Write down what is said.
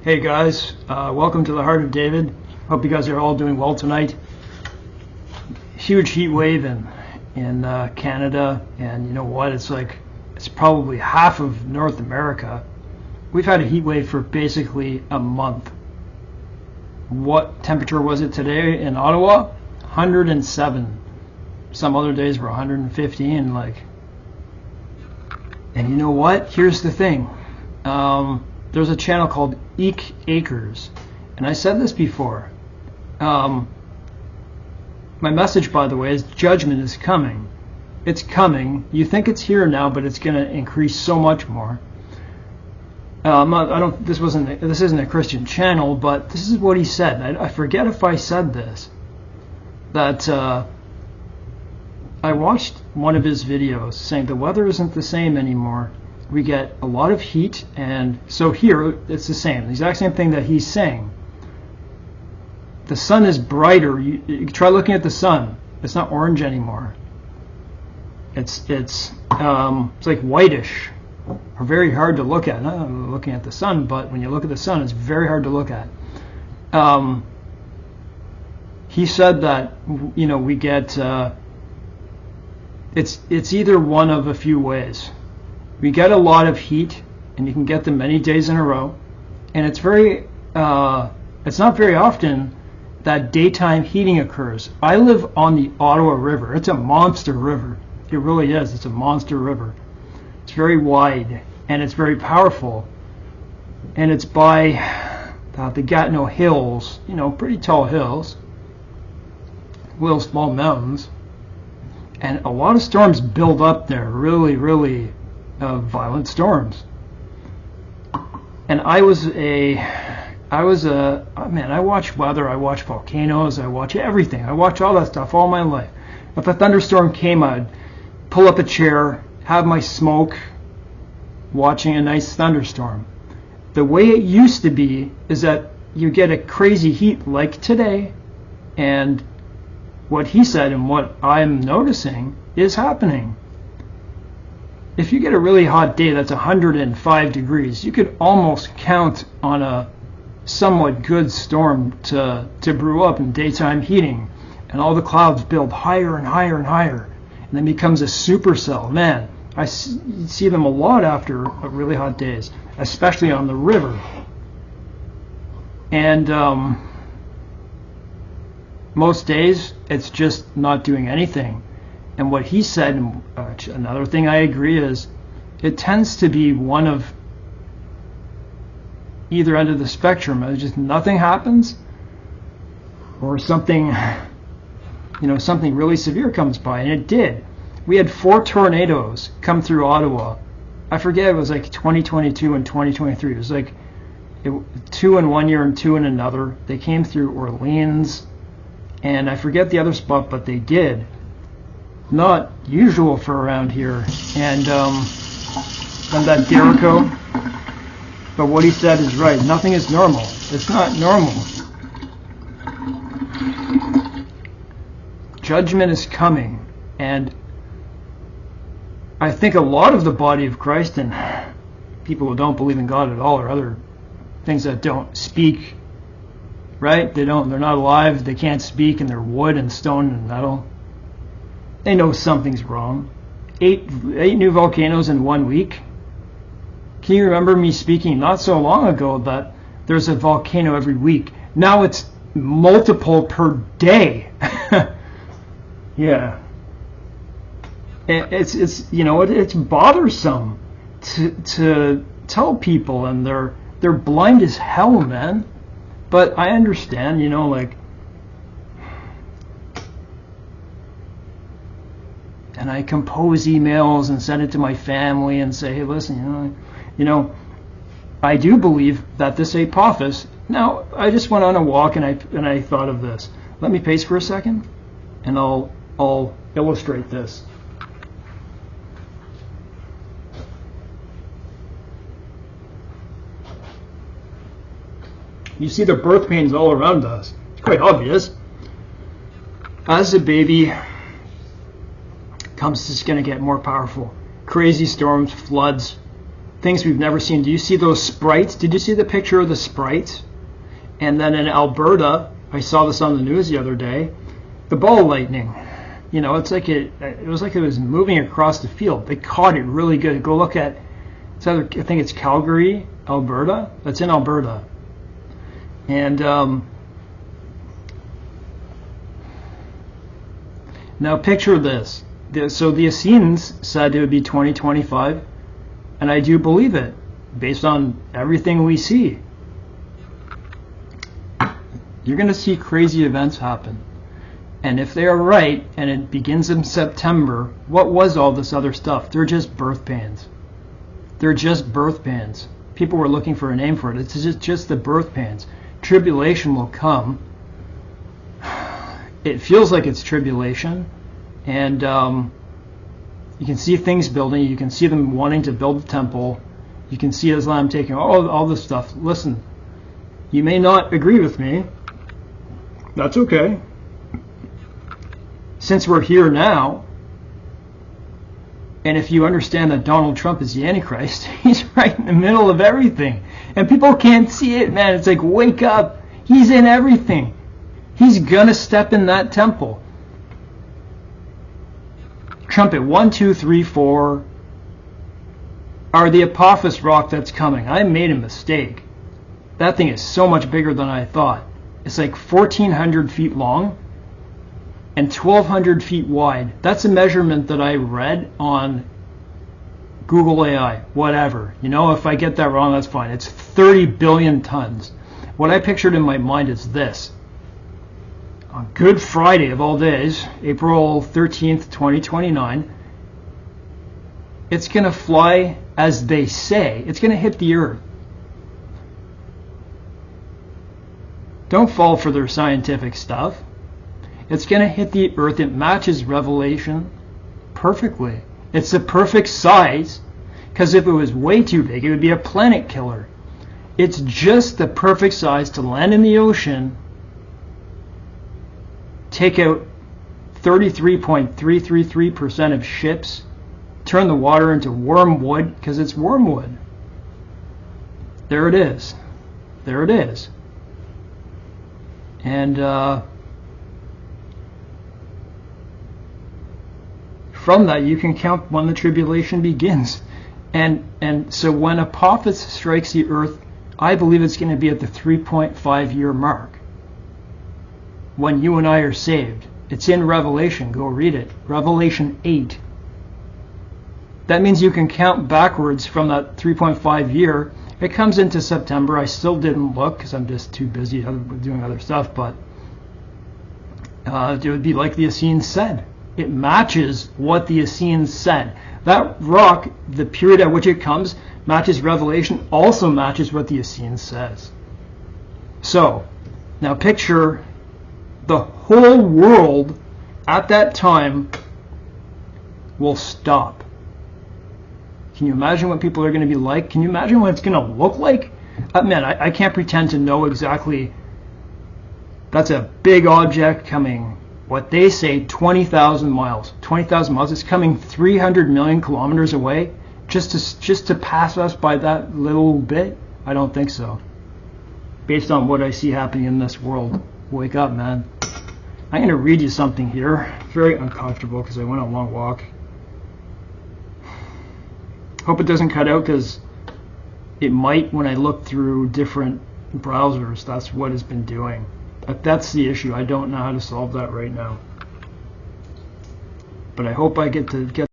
Hey guys, welcome to the Heart of David. Hope you guys are all doing well tonight. Huge heat wave in Canada, and you know what? It's probably half of North America. We've had a heat wave for basically a month. What temperature was it today in Ottawa? 107. Some other days were 115. And you know what? Here's the thing. There's a channel called Eek Acres, and I said this before. My message, by the way, is judgment is coming. It's coming. You think it's here now, but it's going to increase so much more. This isn't a Christian channel, but this is what he said. I forget if I said this. That I watched one of his videos saying the weather isn't the same anymore. We get a lot of heat, and so here it's the same, the exact same thing that he's saying. The sun is brighter. You try looking at the sun. It's not orange anymore. It's like whitish, or very hard to look at. Not looking at the sun, but when you look at the sun, it's very hard to look at. He said that we get it's either one of a few ways. We get a lot of heat, and you can get them many days in a row, and it's not very often that daytime heating occurs. I live on the Ottawa River. It's a monster river. It really is. It's a monster river. It's very wide, and it's very powerful, and it's by the Gatineau Hills, pretty tall hills, little small mountains, and a lot of storms build up there, really, really violent storms. And I watch weather, I watch volcanoes, I watch everything. I watch all that stuff all my life. If a thunderstorm came, I'd pull up a chair, have my smoke, watching a nice thunderstorm. The way it used to be is that you get a crazy heat like today, and what he said and what I'm noticing is happening. If you get a really hot day that's 105 degrees, you could almost count on a somewhat good storm to brew up in daytime heating, and all the clouds build higher and higher and higher, and then becomes a supercell. Man, I see them a lot after really hot days, especially on the river. And most days it's just not doing anything. And what he said, and another thing I agree, is it tends to be one of either end of the spectrum. It's just nothing happens, or something really severe comes by, and it did. We had 4 tornadoes come through Ottawa. I forget, it was like 2022 and 2023. It was like 2 in one year and 2 in another. They came through Orleans, and I forget the other spot, but they did. Not usual for around here, and that Jericho. But what he said is right. Nothing is normal. It's not normal. Judgment is coming, and I think a lot of the body of Christ, and people who don't believe in God at all, or other things that don't speak, right? They're not alive. They can't speak, and they're wood and stone and metal. They know something's wrong. 8 new volcanoes in 1 week. Can you remember me speaking not so long ago that there's a volcano every week? Now it's multiple per day. Yeah. It's bothersome to tell people, and they're blind as hell, man. But I understand, and I compose emails and send it to my family and say, hey, listen, I do believe that this Apophis. Now, I just went on a walk, and I thought of this. Let me pace for a second, and I'll illustrate this. You see the birth pains all around us. It's quite obvious. As a baby comes, it's going to get more powerful. Crazy storms, floods, things we've never seen. Do you see those sprites? Did you see the picture of the sprites? And then in Alberta, I saw this on the news the other day, the ball lightning. You know, it's like it was like it was moving across the field. They caught it really good. Go look at, I think it's Calgary, Alberta. That's in Alberta. And now picture this. So the Essenes said it would be 2025, and I do believe it, based on everything we see. You're going to see crazy events happen. And if they are right, and it begins in September, what was all this other stuff? They're just birth pains. They're just birth pains. People were looking for a name for it. It's just the birth pains. Tribulation will come. It feels like it's tribulation. And you can see things building. You can see them wanting to build the temple. You can see Islam taking all this stuff. Listen, you may not agree with me. That's okay. Since we're here now, and if you understand that Donald Trump is the Antichrist, he's right in the middle of everything. And people can't see it, man. It's like, wake up. He's in everything. He's going to step in that temple. Trumpet 1, 2, 3, 4 are the Apophis rock that's coming. I made a mistake. That thing is so much bigger than I thought. It's like 1,400 feet long and 1,200 feet wide. That's a measurement that I read on Google AI, whatever. You know, if I get that wrong, that's fine. It's 30 billion tons. What I pictured in my mind is this. On Good Friday of all days, April 13th, 2029, it's going to fly, as they say, it's going to hit the earth. Don't fall for their scientific stuff. It's going to hit the earth. It matches Revelation perfectly. It's the perfect size, because if it was way too big, it would be a planet killer. It's just the perfect size to land in the ocean, take out 33.333% of ships, turn the water into wormwood, because it's wormwood. There it is. There it is. And from that, you can count when the tribulation begins. And so when Apophis strikes the earth, I believe it's going to be at the 3.5 year mark. When you and I are saved. It's in Revelation. Go read it. Revelation 8. That means you can count backwards from that 3.5 year. It comes into September. I still didn't look because I'm just too busy doing other stuff. But it would be like the Essenes said. It matches what the Essenes said. That rock, the period at which it comes, matches Revelation, also matches what the Essenes says. So, now picture the whole world at that time will stop. Can you imagine what people are going to be like? Can you imagine what it's going to look like? Man, I can't pretend to know exactly. That's a big object coming, what they say, 20,000 miles. 20,000 miles. It's coming 300 million kilometers away just to pass us by that little bit? I don't think so. Based on what I see happening in this world. Wake up, man. I'm going to read you something here. Very uncomfortable because I went on a long walk. Hope it doesn't cut out because it might when I look through different browsers. That's what it's been doing. But that's the issue. I don't know how to solve that right now. But I hope I get